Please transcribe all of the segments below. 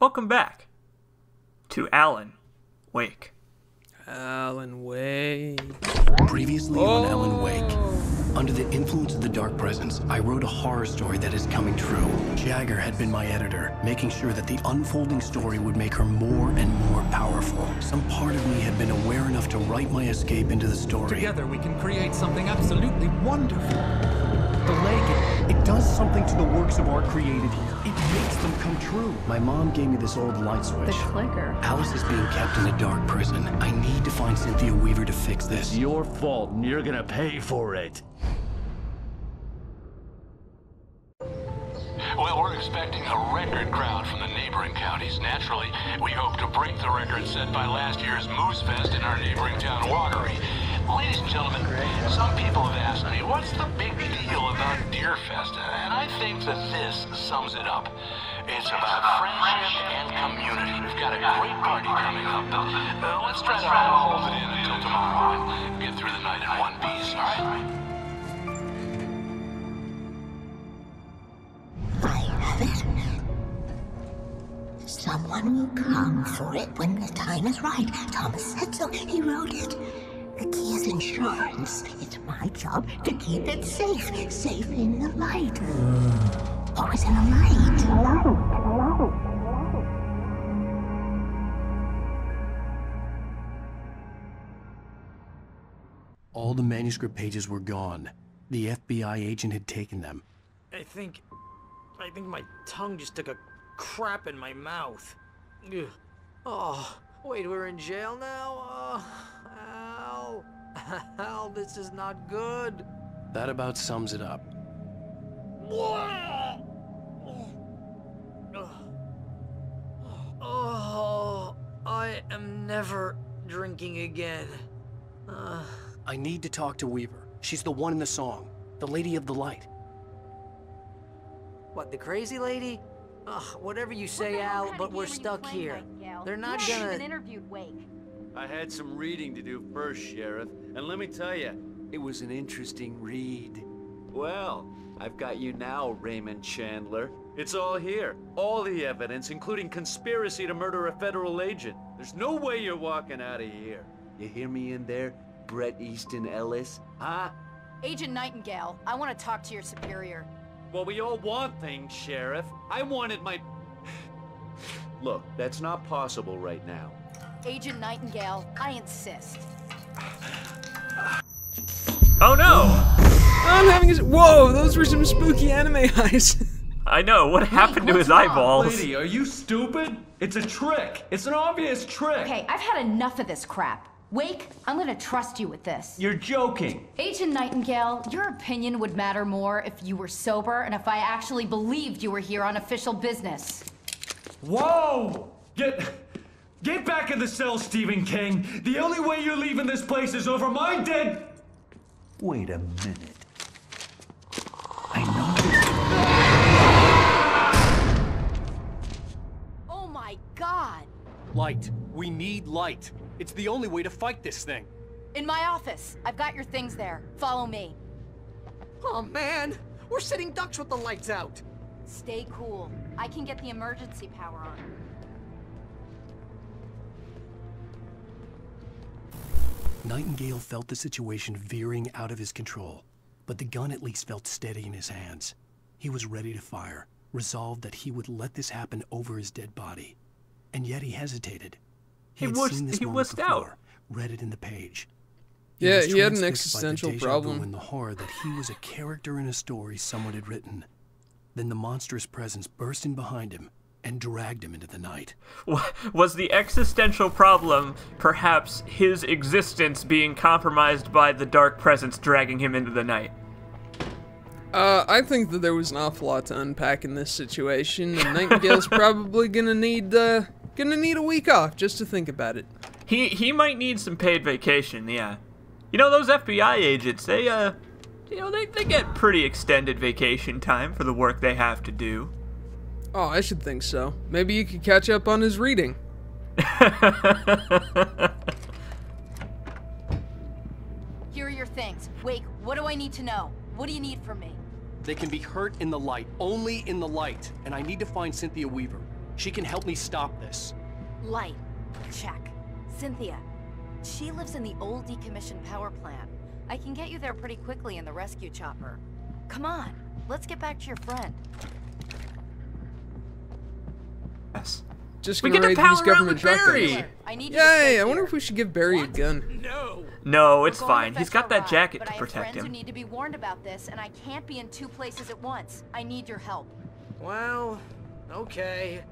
Welcome back to Alan Wake. Alan Wake. Previously on Alan Wake. Under the influence of the dark presence, I wrote a horror story that is coming true. Jagger had been my editor, making sure that the unfolding story would make her more and more powerful. Some part of me had been aware enough to write my escape into the story. Together we can create something absolutely wonderful. The lake, It does something to the works of art created here. It makes them come true. My mom gave me this old light switch. The clicker. Alice is being kept in a dark prison. I need to find Cynthia Weaver to fix this. It's your fault, and you're gonna pay for it. Well, we're expecting a record crowd from the neighboring counties. Naturally, we hope to break the record set by last year's Moose Fest in our neighboring town, Watery. Ladies and gentlemen, some people have asked me, what's the big deal about Deer Fest? And I think that this sums it up. It's about friendship and community. We've got a great party coming up, but let's try to hold it in until tomorrow and get through the night in one piece, all right? I have it. Someone will come for it when the time is right. Thomas said so. He wrote it. The key is insurance. It's my job to keep it safe. Safe in the light. Always in the light. All the manuscript pages were gone. The FBI agent had taken them. I think my tongue just took a crap in my mouth. Ugh. Oh, wait, we're in jail now? Al. Al, this is not good. That about sums it up. Oh, I am never drinking again. I need to talk to Weaver. She's the one in the song. The Lady of the Light. What, the crazy lady? Ugh, whatever you say, Al, but we're stuck here. They're not gonna... interviewed Wake. I had some reading to do first, Sheriff, and let me tell you, it was an interesting read. Well, I've got you now, Raymond Chandler. It's all here. All the evidence, including conspiracy to murder a federal agent. There's no way you're walking out of here. You hear me in there, Bret Easton Ellis? Huh? Agent Nightingale, I want to talk to your superior. Well, we all want things, Sheriff. I wanted my... Look, that's not possible right now. Agent Nightingale, I insist. Oh no! I'm having his... Whoa, those were some spooky anime eyes. I know, what happened to his eyeballs? Lady, are you stupid? It's a trick. It's an obvious trick. Okay, I've had enough of this crap. Wake, I'm gonna trust you with this. You're joking. Agent Nightingale, your opinion would matter more if you were sober and if I actually believed you were here on official business. Whoa! Get back in the cell, Stephen King. The only way you're leaving this place is over my dead... Wait a minute. I know... Oh my God! Light. We need light. It's the only way to fight this thing. In my office. I've got your things there. Follow me. Oh man, we're sitting ducks with the lights out. Stay cool. I can get the emergency power on. Nightingale felt the situation veering out of his control, but the gun at least felt steady in his hands. He was ready to fire, resolved that he would let this happen over his dead body. And yet he hesitated. He wussed out. Read it in the page. Yeah, he had an transfixed by the existential déjà vu problem. and the horror that he was a character in a story someone had written. Then the monstrous presence burst in behind him and dragged him into the night. Was the existential problem perhaps his existence being compromised by the dark presence dragging him into the night? I think that there was an awful lot to unpack in this situation, and Nightingale's probably gonna need a week off just to think about it. He might need some paid vacation, yeah. You know, those FBI agents, they get pretty extended vacation time for the work they have to do. Oh, I should think so. Maybe you could catch up on his reading. Here are your things. Wake, what do I need to know? What do you need from me? They can be hurt in the light, only in the light, and I need to find Cynthia Weaver. She can help me stop this. Light. Check. Cynthia. She lives in the old decommissioned power plant. I can get you there pretty quickly in the rescue chopper. Come on, let's get back to your friend. Yes. Just We gonna get to raid power these around government with shotguns. Barry! I need you to stay Yay! I wonder here. if we should give Barry a gun. No. No, it's We're going to fine. He's fetch got our that ride, jacket but to I have protect friends who him. need to be warned about this, and I can't be in 2 places at once. I need your help. Well, okay.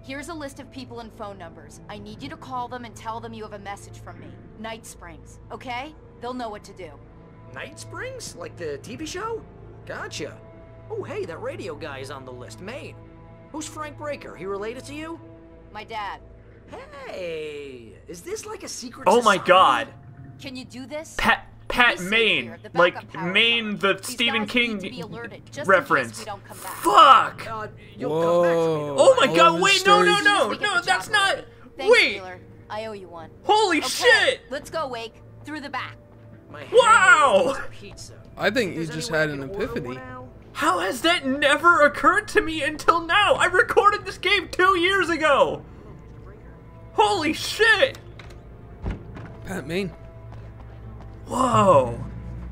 Here's a list of people and phone numbers. I need you to call them and tell them you have a message from me. Night Springs, okay? They'll know what to do. Night Springs? Like the TV show? Gotcha. Oh, hey, that radio guy is on the list. Maine. Who's Frank Breaker? He related to you? My dad. Hey, is this like a secret Oh my society? god. Can you do this? Pat Be safe Maine. here, the backup Like power's Maine, on. the These Stephen guys need to be King alerted, just in case reference. we don't come back. Fuck! You'll come back for me, Oh my All god, of wait, his no, no, stories. no, We get no, the that's job not. ready. Thanks, Wait! Wheeler. I owe you one. Holy Okay, shit! let's go, Wake. Through the back. My Wow! hangover is pizza. I think he Is just there had any an way I can order epiphany. one now? How has that never occurred to me until now? I recorded this game 2 years ago! Holy shit! Pat Maine. Whoa.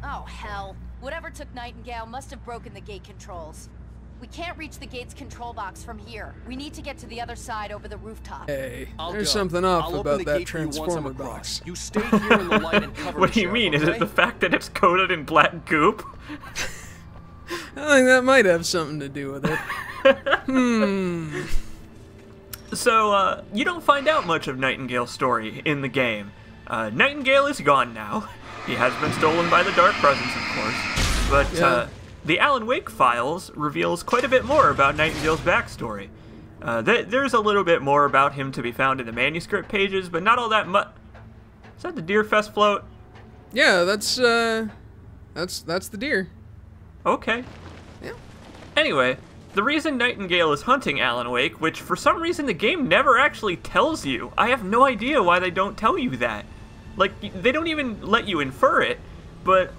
Oh, hell. Whatever took Nightingale must have broken the gate controls. We can't reach the gate's control box from here. We need to get to the other side over the rooftop. Hey, I'll there's go. something off I'll open about the that gate for you once I'm transformer across. box. You stay here in the light and cover What me, do you Sheriff, mean? Is okay? it the fact that it's coated in black goop? I think that might have something to do with it. So, you don't find out much of Nightingale's story in the game. Nightingale is gone now. He has been stolen by the Dark Presence, of course. But, Yeah. the Alan Wake files reveals quite a bit more about Nightingale's backstory. There's a little bit more about him to be found in the manuscript pages, but not all that much. Is that the Deer Fest float? Yeah, that's the deer. Okay. Yeah. Anyway, the reason Nightingale is hunting Alan Wake, which for some reason the game never actually tells you. I have no idea why they don't tell you that. Like, they don't even let you infer it, but,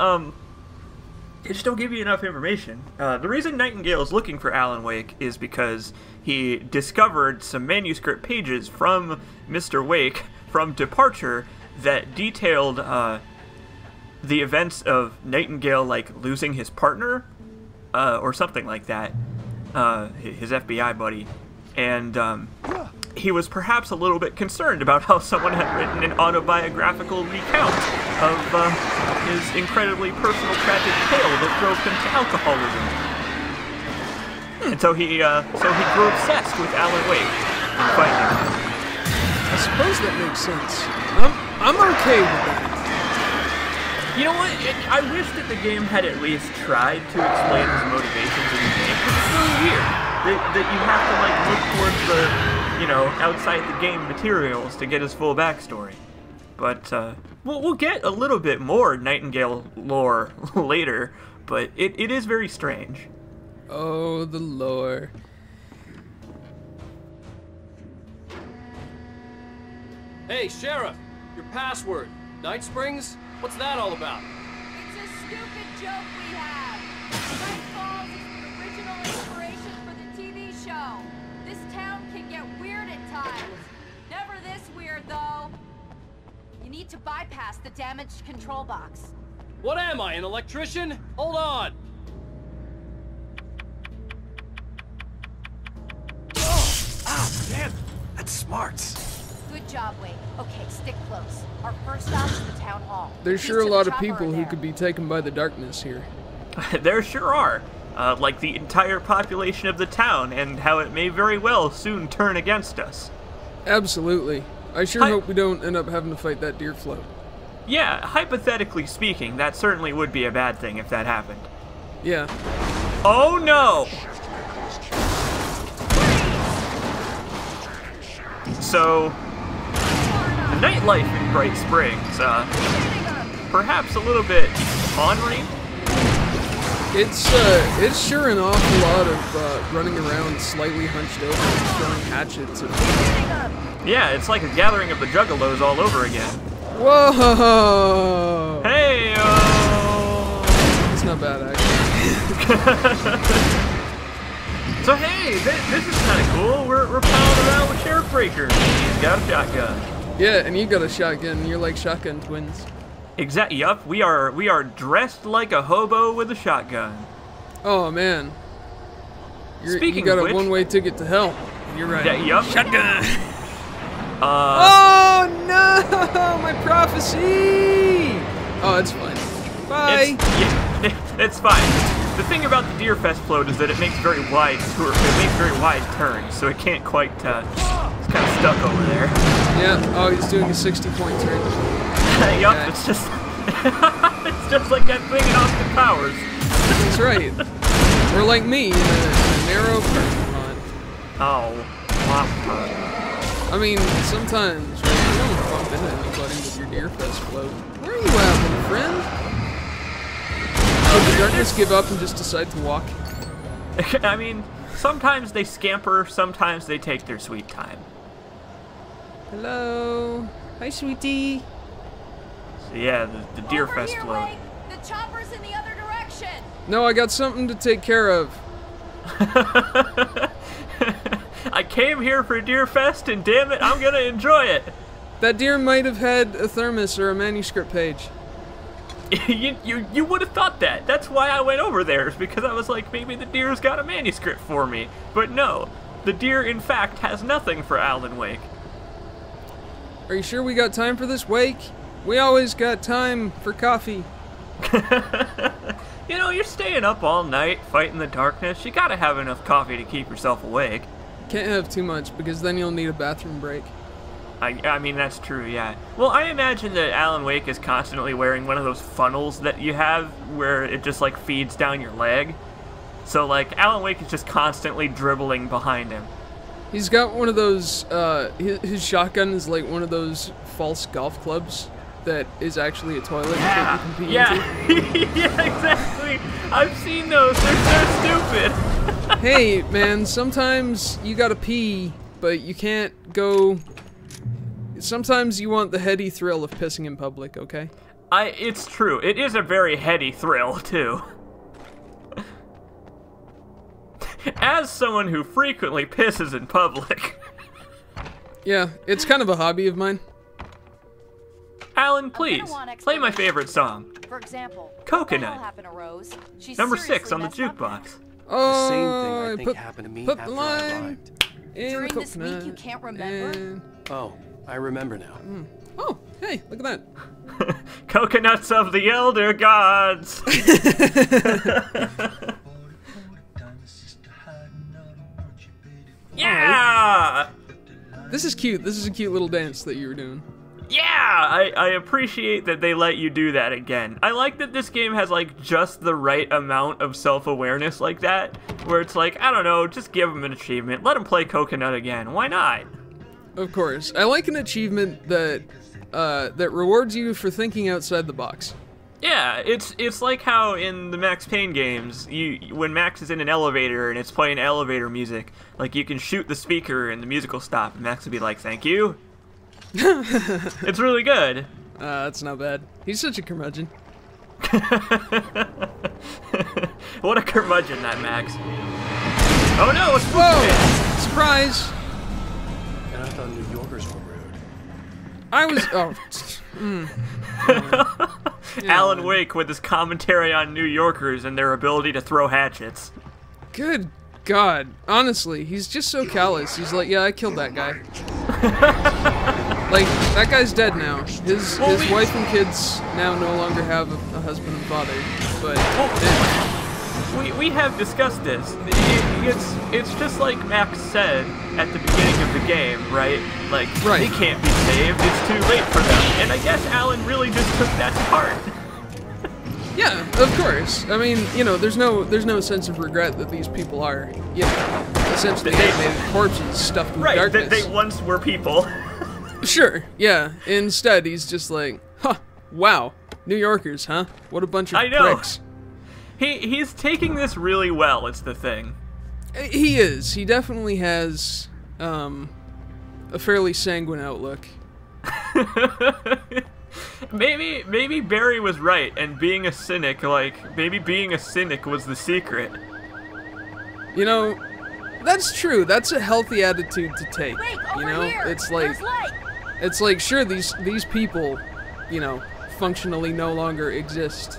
they just don't give you enough information. The reason Nightingale is looking for Alan Wake is because he discovered some manuscript pages from Mr. Wake from Departure that detailed, the events of Nightingale, like, losing his partner, or something like that, his FBI buddy, and, he was perhaps a little bit concerned about how someone had written an autobiographical recount of, his incredibly personal tragic tale that drove him to alcoholism. And so he grew obsessed with Alan Wake and finding him. I suppose that makes sense. I'm okay with that. You know what? I wish that the game had at least tried to explain his motivations in the game. It's really weird that you have to, like, look towards the, outside the game materials to get his full backstory. But, we'll get a little bit more Nightingale lore later, but it is very strange. Oh, the lore. Hey, Sheriff, your password. Night Springs? What's that all about? It's a stupid joke we have. Night Falls is the original inspiration for the TV show. This town can get weird at times. Never this weird, though. You need to bypass the damaged control box. What am I, an electrician? Hold on. Ah, damn. That's smart. Good job, Wake. Okay, stick close. Our first stop is the town hall. There's Keys sure a to the lot of chopper people are who there. could be taken by the darkness here. There sure are. Like the entire population of the town, and how it may very well soon turn against us. Absolutely. I sure hope we don't end up having to fight that deer float. Yeah, hypothetically speaking, that certainly would be a bad thing if that happened. Yeah. Oh no! So, the nightlife in Bright Springs, perhaps a little bit ornery. It's sure an awful lot of running around slightly hunched over and throwing hatchets at Yeah, it's like a gathering of the Juggalos all over again. Whoa! Hey, It's not bad, actually. So hey, this is kind of cool. We're palling around with Sheriff Breaker. He's got a shotgun. Yeah, and you got a shotgun. You're like shotgun twins. Exactly. Yup. We are dressed like a hobo with a shotgun. Oh man. Speaking you got of a which, one-way ticket to hell. You're right. Yeah, yup. Shotgun. Oh no! My prophecy. Oh, it's fine. Bye. It's fine. The thing about the Deer Fest float is that it makes very wide turns, so it can't quite. It's kind of stuck over there. Yeah. Oh, he's doing a 60-point turn. Yup. Okay. It's just it's just like that thing in Austin Powers. That's right. Or like me in a narrow parking lot. Oh. I mean, sometimes, right, you don't bump into anybody with your Deer Fest float. Where are you at, little friend? Oh, the darkness give up and just decide to walk? I mean, sometimes they scamper, sometimes they take their sweet time. Hello. Hi, sweetie. So yeah, the Deer Fest here, float. Wake. The chopper's in the other direction. No, I got something to take care of. I came here for Deer Fest, and damn it, I'm gonna enjoy it. That deer might have had a thermos or a manuscript page. You would have thought that. That's why I went over there, is because I was like, maybe the deer's got a manuscript for me. But no, the deer, in fact, has nothing for Alan Wake. Are you sure we got time for this, Wake? We always got time for coffee. You know, you're staying up all night, fighting the darkness. You gotta have enough coffee to keep yourself awake. Can't have too much, because then you'll need a bathroom break. I mean, that's true, yeah. Well, I imagine that Alan Wake is constantly wearing one of those funnels that you have where it just, like, feeds down your leg. So, like, Alan Wake is just constantly dribbling behind him. He's got one of those, his shotgun is like one of those false golf clubs that is actually a toilet that you can pee into. Yeah, exactly. I've seen those. They're so stupid. Hey, man, sometimes you gotta pee, but you can't go... Sometimes you want the heady thrill of pissing in public, okay? It's true. It is a very heady thrill, too. As someone who frequently pisses in public. Yeah, it's kind of a hobby of mine. Alan, please, play my favorite song. For example, Coconut. Number 6 on the jukebox. The same thing I think happened to me put after the I lime arrived. in During the this week, you can't remember? and- Oh, I remember now. Oh, hey, look at that. Coconuts of the Elder Gods. Yeah! This is cute. This is a cute little dance that you were doing. Yeah! I appreciate that they let you do that again. I like that this game has, like, just the right amount of self-awareness like that, where it's like, I don't know, just give them an achievement. Let them play Coconut again. Why not? Of course. I like an achievement that that rewards you for thinking outside the box. Yeah, it's like how in the Max Payne games, when Max is in an elevator and it's playing elevator music, like you can shoot the speaker and the music will stop, and Max will be like, "Thank you." It's really good. That's not bad. He's such a curmudgeon. What a curmudgeon, that Max. Oh no, it's Whoa! Surprise! And I thought New Yorkers were rude. I was... Oh. Alan Wake with his commentary on New Yorkers and their ability to throw hatchets. Good God. Honestly, he's just so callous. He's like, yeah, I killed that guy. Like, that guy's dead now. His wife and kids now no longer have a husband and father. But... We have discussed this. It's just like Max said at the beginning of the game, right? Like, they can't be saved, it's too late for them. And I guess Alan really just took that to heart. Yeah, of course. I mean, you know, there's no sense of regret that these people are, you know, essentially animated corpses stuffed with darkness. Right, that they once were people. Sure, yeah. Instead, he's just like, huh, wow, New Yorkers, huh? What a bunch of pricks. He's taking this really well, it's the thing. He is. He definitely has a fairly sanguine outlook. Maybe Barry was right, and being a cynic, like, maybe being a cynic was the secret. You know, That's true. That's a healthy attitude to take. Wait, You over know, here. it's like There's light. it's like sure these people, you know, functionally no longer exist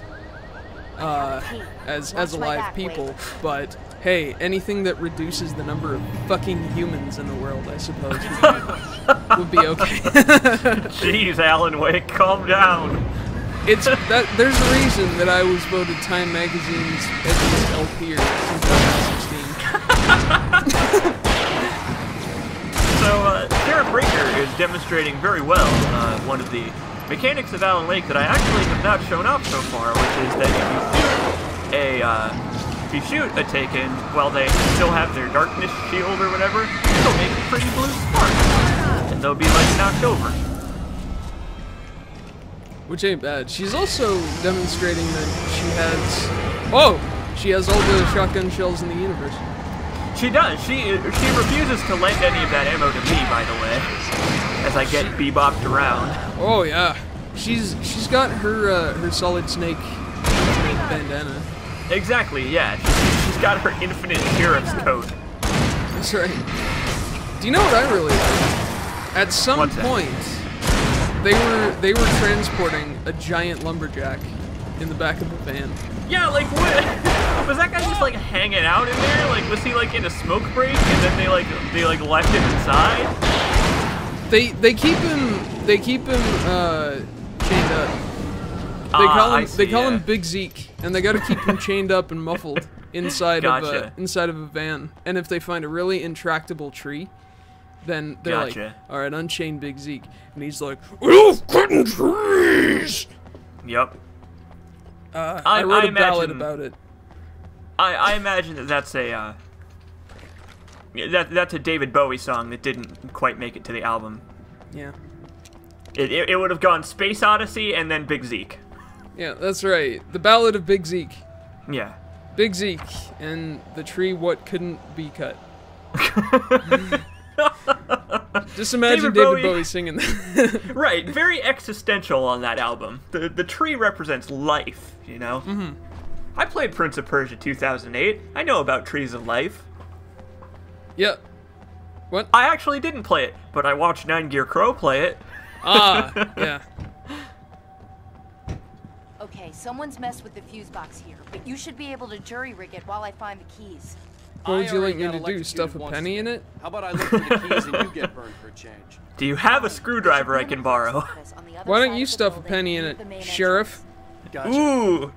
as Watch my alive back, people, Wade. but hey, anything that reduces the number of fucking humans in the world, I suppose, would be okay. Jeez, Alan Wake, calm down. It's that there's a reason that I was voted Time Magazine's Edgy's LP in 2016. So, Sheriff Raker is demonstrating very well one of the mechanics of Alan Wake that I actually have not shown off so far, which is that if you shoot a Taken while they still have their darkness shield or whatever, it'll make a pretty blue spark, and they'll be like knocked over. Which ain't bad. She's also demonstrating that she has all the shotgun shells in the universe. She does. She refuses to lend any of that ammo to me, by the way, as I get bebopped around. Oh yeah, she's got her Solid Snake bandana. Exactly. Yeah. She's got her infinite sheriff's coat. That's right. Do you know what I really like? At some What's that? point, they were transporting a giant lumberjack in the back of the van. Yeah, like what? Was that guy just like hanging out in there? Like was he like in a smoke break and then they left him inside? They keep him chained up. They call him Big Zeke, and they got to keep him chained up and muffled inside of a van. And if they find a really intractable tree, then they're like, all right, unchain Big Zeke, and he's like, we're cutting trees. Yep. I wrote a ballad about it. I imagine that's a that's a David Bowie song that didn't quite make it to the album. Yeah. It would have gone Space Odyssey and then Big Zeke. Yeah, that's right. The Ballad of Big Zeke. Yeah. Big Zeke and the tree what couldn't be cut. Just imagine David Bowie singing that. Right, very existential on that album. The tree represents life, you know? Mm-hmm. I played Prince of Persia 2008. I know about trees of life. Yeah. What? I actually didn't play it, but I watched 9 Gear Crow play it. Ah, yeah. Okay, someone's messed with the fuse box here, but you should be able to jury rig it while I find the keys. What would you like me to do? Stuff a penny in it? How about I look for the keys and you get burned for a change? Do you have a screwdriver I can borrow? Why don't you stuff a penny in it, Sheriff? Gotcha. Ooh!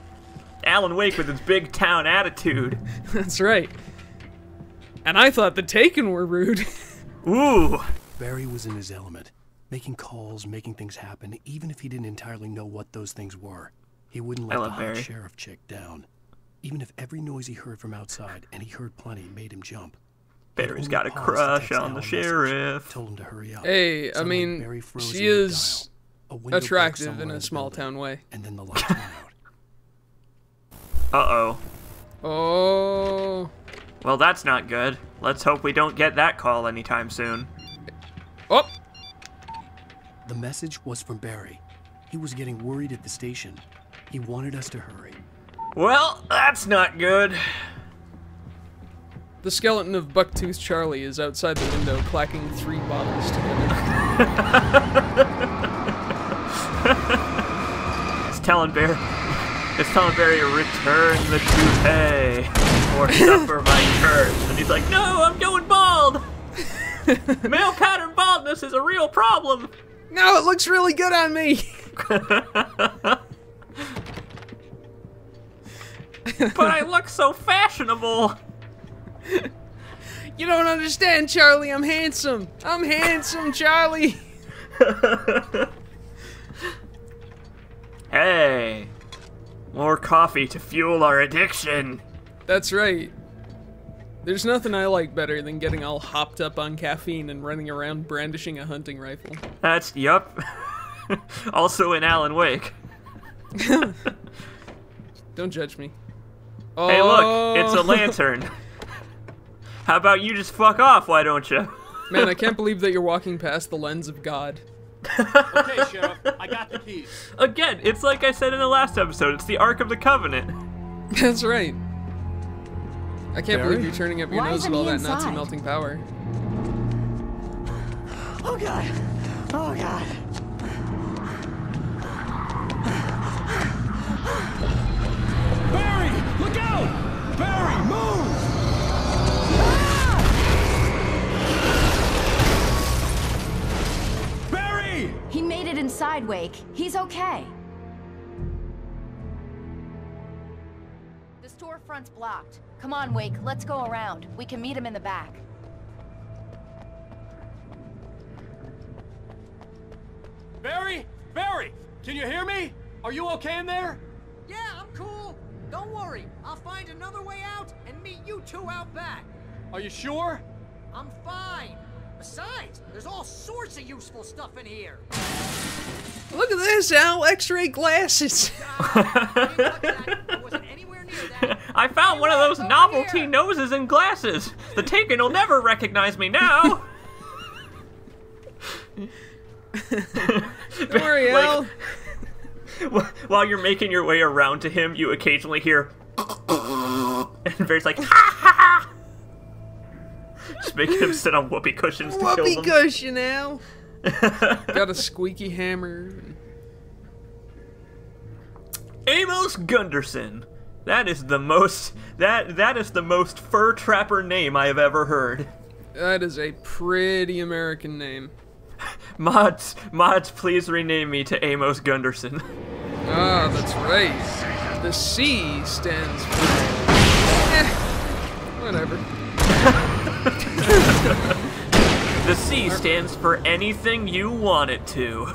Alan Wake with his big town attitude. That's right. And I thought the Taken were rude. Ooh! Barry was in his element, making calls, making things happen, even if he didn't entirely know what those things were. He wouldn't let the hot sheriff chick down. Even if every noise he heard from outside, and he heard plenty, made him jump. Barry's got a crush on the sheriff. Told him to hurry up. Hey, I mean, she is attractive in a small town way. And then the lights went out. Uh-oh. Oh. Well, that's not good. Let's hope we don't get that call anytime soon. Oh! The message was from Barry. He was getting worried at the station. He wanted us to hurry. Well, that's not good. The skeleton of Bucktooth Charlie is outside the window clacking 3 bottles together. It's telling Barry to return the toupee or suffer my curse. And he's like, no, I'm going bald. Male pattern baldness is a real problem. No, it looks really good on me. But I look so fashionable. You don't understand, Charlie. I'm handsome. I'm handsome, Charlie. Hey, more coffee to fuel our addiction. That's right. There's nothing I like better than getting all hopped up on caffeine and running around brandishing a hunting rifle. That's, yup. Also in Alan Wake. Don't judge me. Hey, look, it's a lantern. How about you just fuck off, why don't you? Man, I can't believe that you're walking past the lens of God. Okay, Sheriff, I got the keys. Again, it's like I said in the last episode, it's the Ark of the Covenant. That's right. I can't believe you're turning up your Why nose isn't at all he that Nazi inside? melting power. Oh God! Oh God! Barry, look out! Barry, move! Barry! He made it inside, Wake. He's okay. The storefront's blocked. Come on, Wake. Let's go around. We can meet him in the back. Barry? Barry! Can you hear me? Are you okay in there? Yeah, I'm cool. Don't worry. I'll find another way out and meet you two out back. Are you sure? I'm fine. Besides, there's all sorts of useful stuff in here. Look at this, Al. X-ray glasses. I wasn't anywhere near that. I found one of those novelty noses and glasses. The Taken will never recognize me now. Don't worry, Al. While you're making your way around to him, you occasionally hear, and Barry's like, ha ha ha! Just making him sit on whoopee cushions to kill Whoopee them. cushion, Al. Got a squeaky hammer. Amos Gunderson. That is the most that is the most fur trapper name I have ever heard. That is a pretty American name. Mods, please rename me to Amos Gunderson. Ah, that's right. The C stands for... whatever. The C stands for anything you want it to.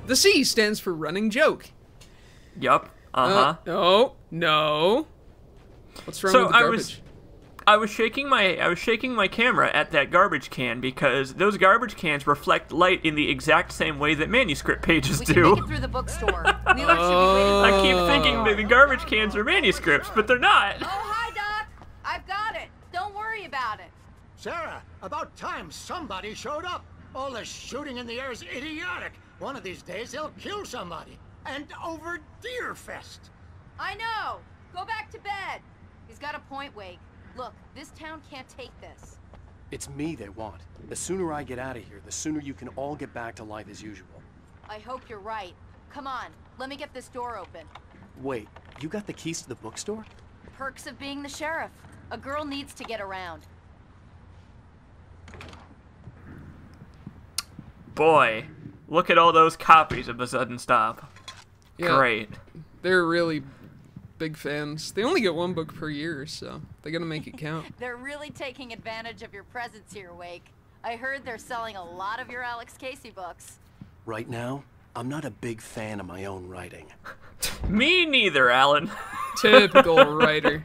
The C stands for running joke. Yup. Uh-huh. No. What's wrong with the garbage? I was shaking my camera at that garbage can because those garbage cans reflect light in the exact same way that manuscript pages We do. can make it through the bookstore. Wheeler should be waiting. I keep thinking that the garbage cans are manuscripts, but they're not. Oh, hi, Doc. I've got it. Don't worry about it. Sarah, about time somebody showed up. All this shooting in the air is idiotic. One of these days they'll kill somebody. And over Deerfest. I know. Go back to bed. He's got a point, Wake. Look, this town can't take this. It's me they want. The sooner I get out of here, the sooner you can all get back to life as usual. I hope you're right. Come on, let me get this door open. Wait, you got the keys to the bookstore? Perks of being the sheriff. A girl needs to get around. Boy, look at all those copies of The Sudden Stop. Yeah, Great. They're really big fans. They only get one book per year, so they gotta make it count. They're really taking advantage of your presence here, Wake. I heard they're selling a lot of your Alex Casey books. Right now, I'm not a big fan of my own writing. Me neither, Alan. Typical writer.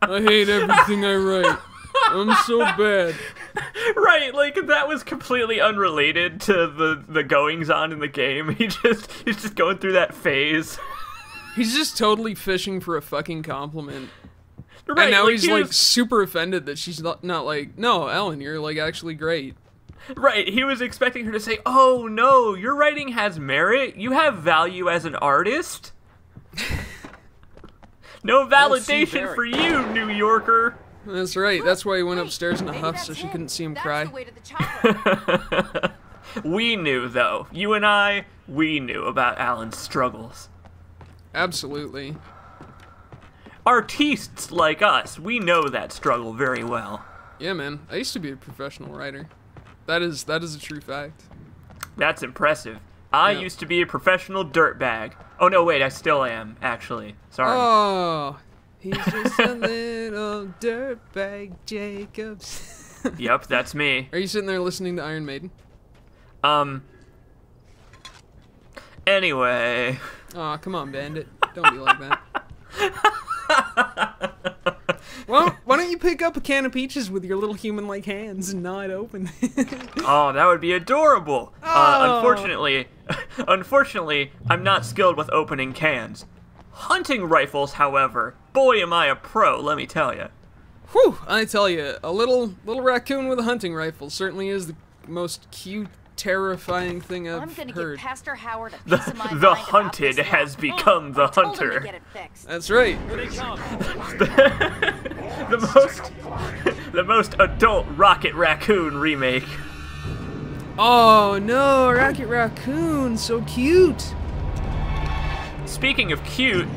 I hate everything I write. I'm so bad. Right, like that was completely unrelated to the goings on in the game. He's just going through that phase. He's just totally fishing for a fucking compliment. Right, and now like, he's like super offended that she's not like, no, Ellen, you're like actually great. Right, he was expecting her to say, "Oh no, your writing has merit. You have value as an artist." No validation for you, New Yorker. That's right. That's why he went upstairs in a huff so she couldn't see him cry. That's the way to the chopper. We knew, though. You and I, we knew about Alan's struggles. Absolutely. Artistes like us, we know that struggle very well. Yeah, man. I used to be a professional writer. That is a true fact. That's impressive. I used to be a professional dirtbag. Oh, no, wait, I still am, actually. Sorry. Oh, he's just a little dirtbag Jacobs. Yep, that's me. Are you sitting there listening to Iron Maiden? Anyway. Aw, come on, Bandit. Don't be like that. Well, why don't you pick up a can of peaches with your little human-like hands and gnaw it open? Oh, that would be adorable. Oh. Unfortunately, I'm not skilled with opening cans. Hunting rifles, however, boy am I a pro, let me tell you. Whew, I tell you, a little raccoon with a hunting rifle certainly is the most cute, terrifying thing I've I'm gonna heard. get Pastor Howard a piece of my The mind hunted about this has law. become the I told him to hunter. get it fixed. That's right. Here they come. the most adult Rocket Raccoon remake. Oh no, Rocket Raccoon, so cute. Speaking of cute,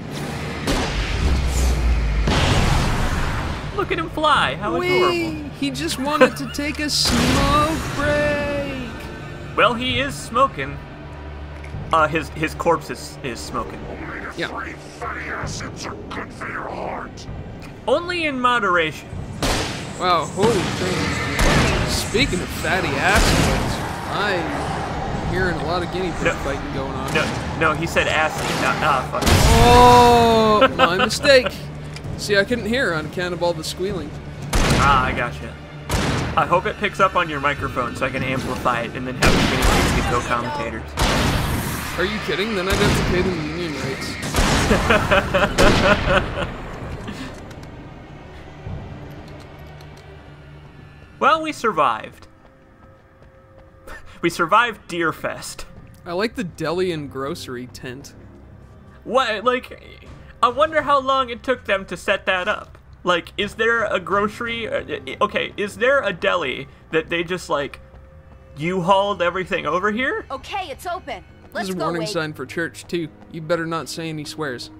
look at him fly. How adorable. He just wanted to take a smoke break. Well, he is smoking. His corpse is smoking. Yeah. Fatty acids are good for your heart. Only in moderation. Wow, holy thing. Speaking of fatty acids, I'm hearing a lot of guinea pig fighting going on. No, he said acid. Fuck. Oh, my mistake. See, I couldn't hear on account of all the squealing. I gotcha. I hope it picks up on your microphone so I can amplify it and then have the guinea pigs be co-commentators. Are you kidding? Then I'd have to pay them union rates. Well, we survived. We survived Deerfest. I like the deli and grocery tent. What, like, I wonder how long it took them to set that up. Like, is there a grocery, okay, is there a deli that they just, like, U-hauled everything over here? Okay, it's open. Let's This is a go, warning Wade. sign for church, too. You better not say any swears.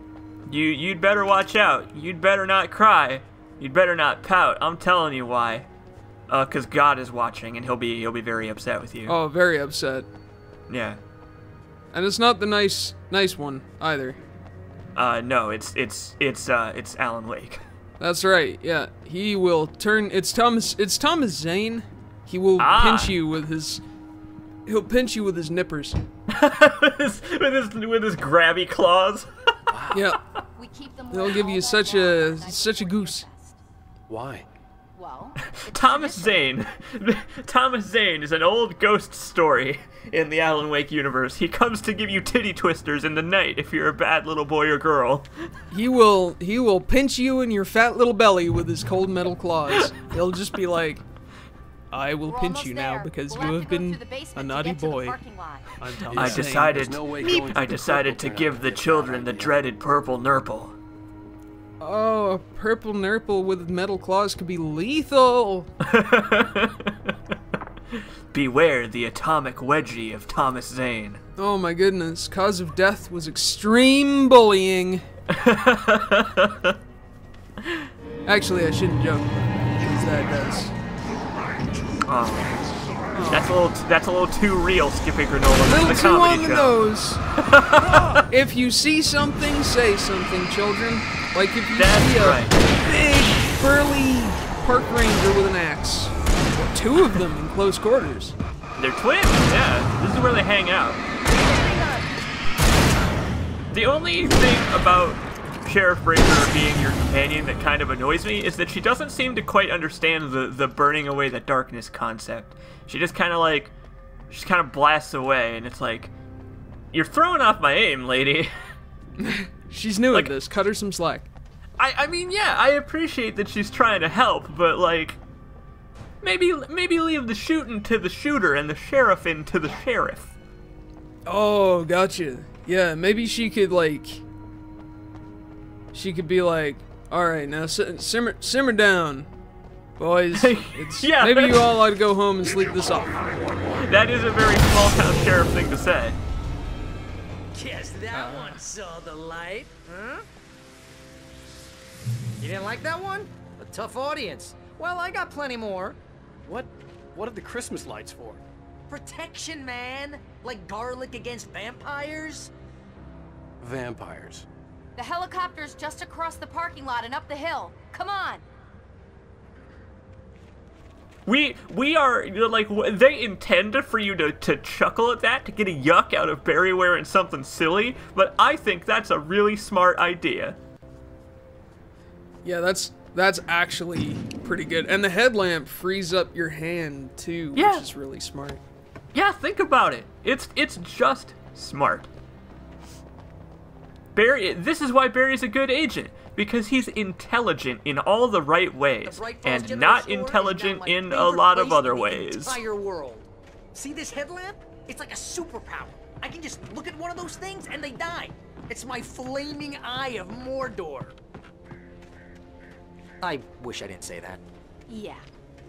You'd better watch out. You'd better not cry. You'd better not pout. I'm telling you why. 'Cause God is watching and he'll be very upset with you. Oh, very upset. Yeah. And it's not the nice one either. No, it's Alan Wake. That's right. Yeah, he will turn. It's Thomas Zane. He will pinch you with his. He'll pinch you with his nippers. with his grabby claws. Yeah. We keep them He'll give you such a goose. Why? Well, Thomas Zane. Thomas Zane is an old ghost story in the Alan Wake universe. He comes to give you titty twisters in the night if you're a bad little boy or girl. He will pinch you in your fat little belly with his cold metal claws. He'll just be like, I will pinch you now because you have been a naughty boy. I'm Thomas Zane. I decided to give the children the dreaded purple nurple. Oh, a purple nurple with metal claws could be lethal. Beware the atomic wedgie of Thomas Zane. Oh my goodness, cause of death was extreme bullying. Actually, I shouldn't joke, because that does. Oh. That's a little too real, Skippy Granola. A little This is a too comedy on the show. nose. If you see something, say something, children. Like if you see a big, burly park ranger with an axe. Or two of them in close quarters. They're twins, yeah. This is where they hang out. The only thing about Sheriff Braker being your companion that kind of annoys me is that she doesn't seem to quite understand the burning away the darkness concept. She just kind of blasts away, and it's like, you're throwing off my aim, lady. She's new at this. Cut her some slack. I mean, yeah, I appreciate that she's trying to help, but like, maybe leave the shooting to the shooter and the sheriff into the sheriff. Oh, gotcha. Yeah, maybe she could be like, all right, now simmer down, boys. Yeah. Maybe you all ought to go home and sleep this off. That is a very small town sheriff thing to say. Guess that one saw the light, huh? You didn't like that one? A tough audience. Well, I got plenty more. What are the Christmas lights for? Protection, man. Like garlic against vampires. Vampires. the helicopter's just across the parking lot and up the hill. Come on. We are, like, they intend for you to chuckle at that, to get a yuck out of Barry wearing something silly, but I think that's a really smart idea. Yeah, that's actually pretty good. And the headlamp frees up your hand, too, which is really smart. Yeah, think about it. It's just smart. Barry, this is why Barry's a good agent, because he's intelligent in all the right ways, and not intelligent in a lot of other ways. Entire world. See this headlamp? It's like a superpower. I can just look at one of those things and they die. It's my flaming eye of Mordor. I wish I didn't say that. Yeah.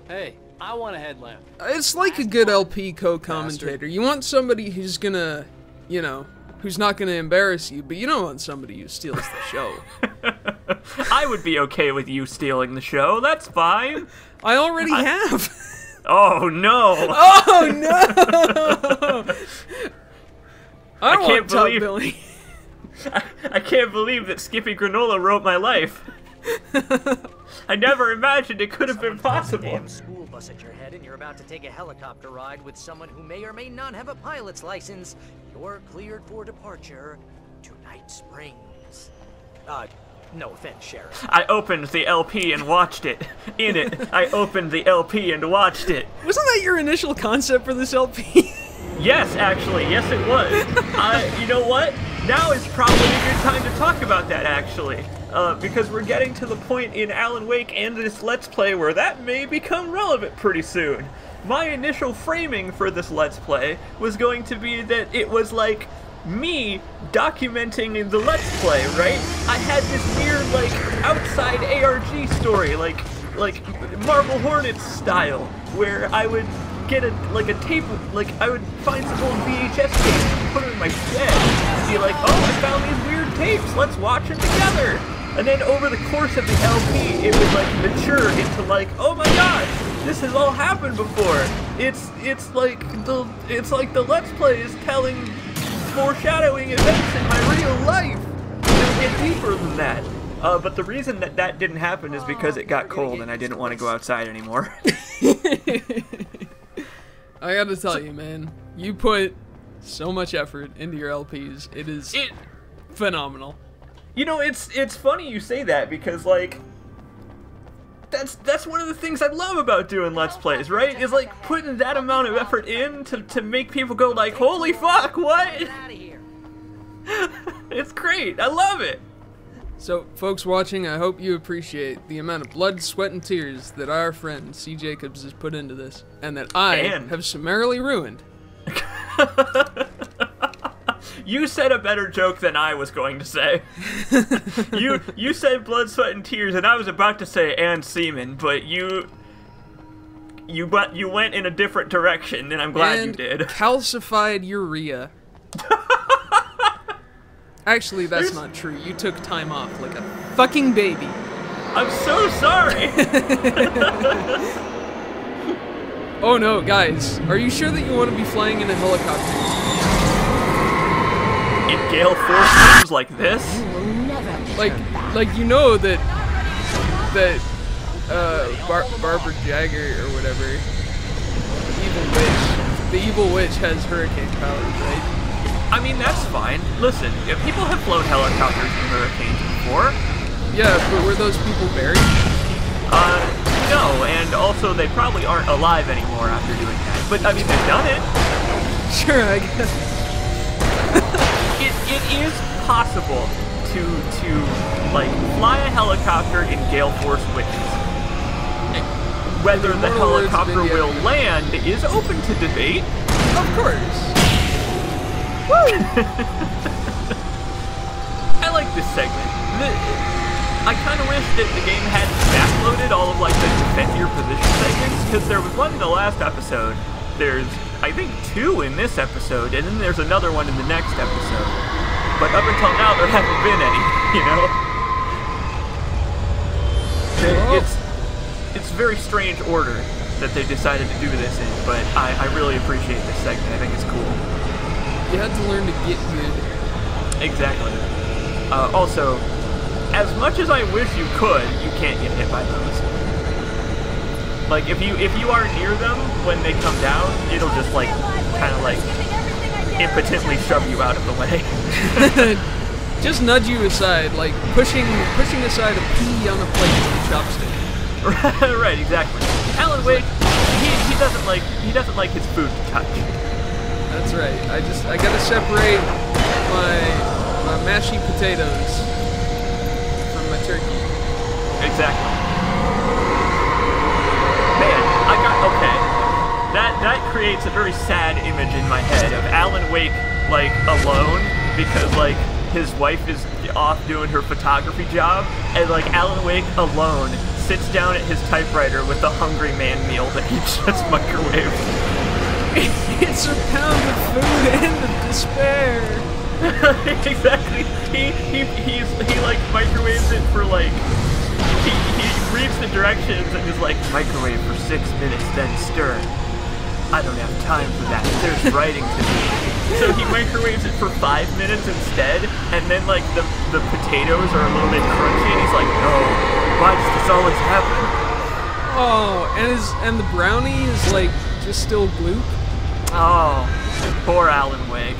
Hey, I want a headlamp. It's like a good LP co-commentator. You want somebody who's gonna, you know, who's not gonna embarrass you, but you don't want somebody who steals the show. I would be okay with you stealing the show. That's fine. I already have. Oh no! Oh no! I can't believe Billy. I can't believe that Skippy Granola wrote my life. I never imagined it could have been possible. Damn school bus at your head, and you're about to take a helicopter ride with someone who may or may not have a pilot's license. You're cleared for departure to Night Springs. No offense, Sheriff. I opened the LP and watched it. In it, I opened the LP and watched it. Wasn't that your initial concept for this LP? Yes, actually. Yes, it was. You know what? Now is probably a good time to talk about that, actually. Because we're getting to the point in Alan Wake and this Let's Play where that may become relevant pretty soon. My initial framing for this Let's Play was going to be that it was like me documenting the Let's Play, right? I had this weird, like, outside ARG story, like Marble Hornets style, where I would get a tape, like, I would find some old VHS tapes, put them in my shed, and be like, oh, I found these weird tapes, let's watch them together. And then over the course of the LP, it would, like, mature into, like, oh my god, this has all happened before. It's like the Let's Play is telling foreshadowing events in my real life. It'll get deeper than that. But the reason that didn't happen is because it got cold and I didn't want to go outside anymore. I gotta tell you, man, you put so much effort into your LPs. It is phenomenal. You know, it's funny you say that because, like, that's one of the things I love about doing Let's Plays, right? Is like putting that amount of effort in to make people go like, holy fuck, what? It's great. I love it. So, folks watching, I hope you appreciate the amount of blood, sweat, and tears that our friend C. Jacobs has put into this, and that I have summarily ruined. You said a better joke than I was going to say. You said blood, sweat, and tears, and I was about to say and semen, but you went in a different direction, and I'm glad you did. Calcified urea. Actually, that's not true. You took time off like a fucking baby. I'm so sorry. Oh no, guys. Are you sure that you want to be flying in a helicopter? In gale force games like this? Like you know that Barbara Jagger or whatever, the evil witch has hurricane powers, right? I mean, that's fine. Listen, if people have flown helicopters in hurricanes before. Yeah, but were those people buried? No, and also they probably aren't alive anymore after doing that. But, I mean, they've done it. Sure, I guess. It is possible to like, fly a helicopter in gale force winds. Whether the helicopter will land is open to debate. Of course. Woo! I like this segment. I kind of wish that the game had backloaded all of like the defend your position segments, because there was one in the last episode. There's, I think, 2 in this episode, and then there's another one in the next episode. But up until now, there haven't been any, you know? It's very strange order that they decided to do this in, but I really appreciate this segment. I think it's cool. You had to learn to get good. Exactly. Also, as much as I wish you could, you can't get hit by those. Like, if you are near them when they come down, it'll just, like, kind of, like, impotently shove you out of the way. Just nudge you aside, like pushing aside a pea on a plate with a chopstick. Right, exactly. Alan Wake, he doesn't like his food to touch. That's right. I gotta separate my mashy potatoes from my turkey. Exactly. Man, okay. That creates a very sad image in my head of Alan Wake, like, alone, because, like, his wife is off doing her photography job, and, like, Alan Wake alone, sits down at his typewriter with the Hungry Man meal that he just microwaved. It's a pound of food and of despair. Exactly. He like microwaves it for like he reads the directions and is like, microwave for 6 minutes, then stir. I don't have time for that. There's writing to do. So he microwaves it for 5 minutes instead, and then like the potatoes are a little bit crunchy, and he's like, no, why does this always happen? Oh, and the brownie is like just still gloop. Oh, poor Alan Wake.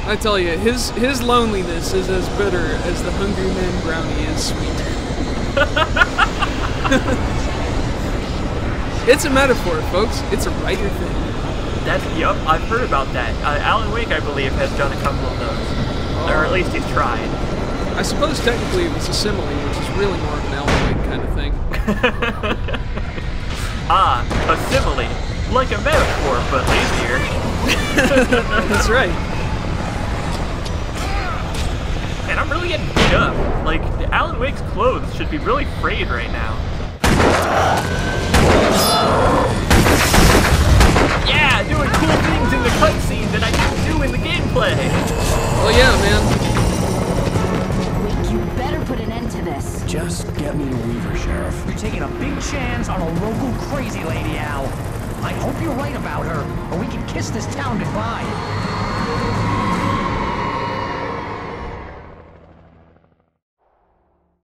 I tell you, his loneliness is as bitter as the Hungry Man brownie is sweet. It's a metaphor, folks. It's a writer thing. Yup, I've heard about that. Alan Wake, I believe, has done a couple of those. Or at least he's tried. I suppose technically it was a simile, which is really more of an Alan Wake kind of thing. A simile. Like a metaphor, but lazier. That's right. And I'm really getting beat up. Like, Alan Wake's clothes should be really frayed right now. Yeah, doing cool things in the cutscene that I didn't do in the gameplay. Oh yeah, man. You better put an end to this. Just get me to Weaver, Sheriff. You're taking a big chance on a local crazy lady, Al. I hope you're right about her, or we can kiss this town goodbye.